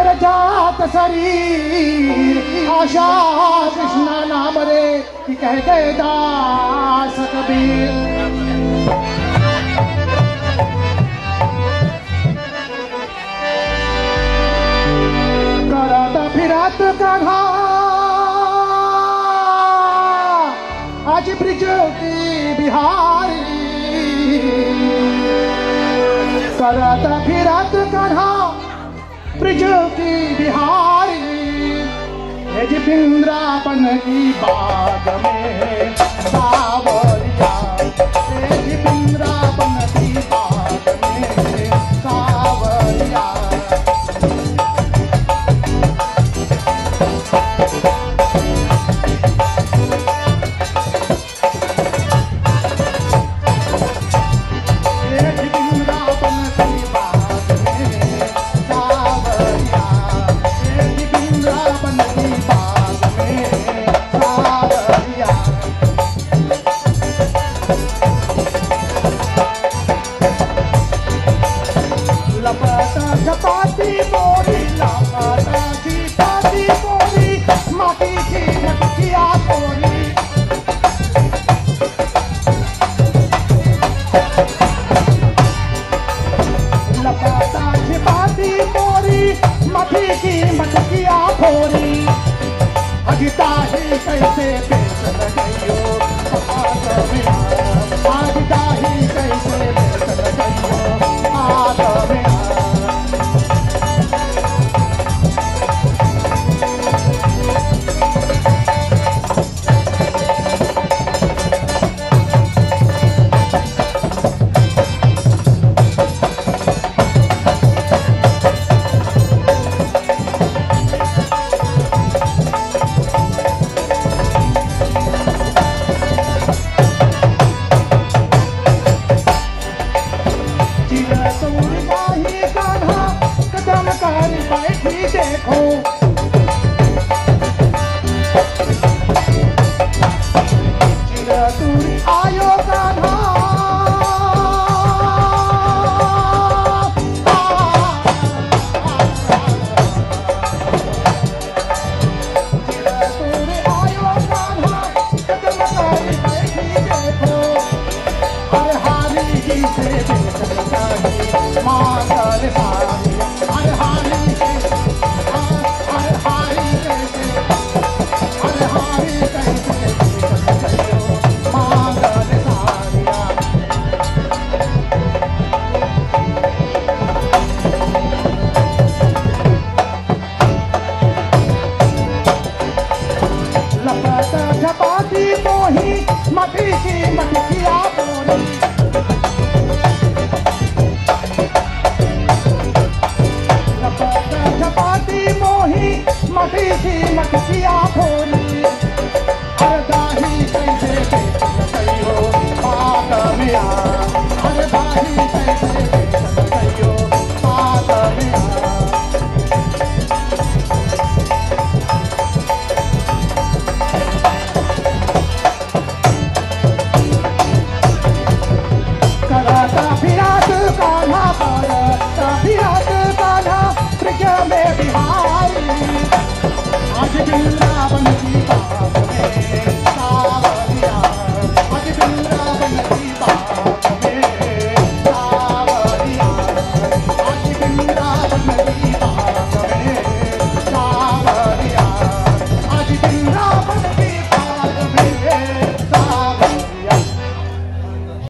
कर जात शरीर आशा कृष्णा नाम रे कि कह गए दास कबीर। करत फिरत कन्हा आज ब्रिज की बिहारी, करत फिरत कन्हा ब्रिज की बिहारी, जी वृंदावन की बाग में सावरिया, जी वृंदावन की बाग में सावरिया। चपाती बोरी लापाता चपाती बोरी माटी की मटकिया बोरी, लपाता चपाती बोरी माटी की मटकिया बोरी, अगिता ही कैसे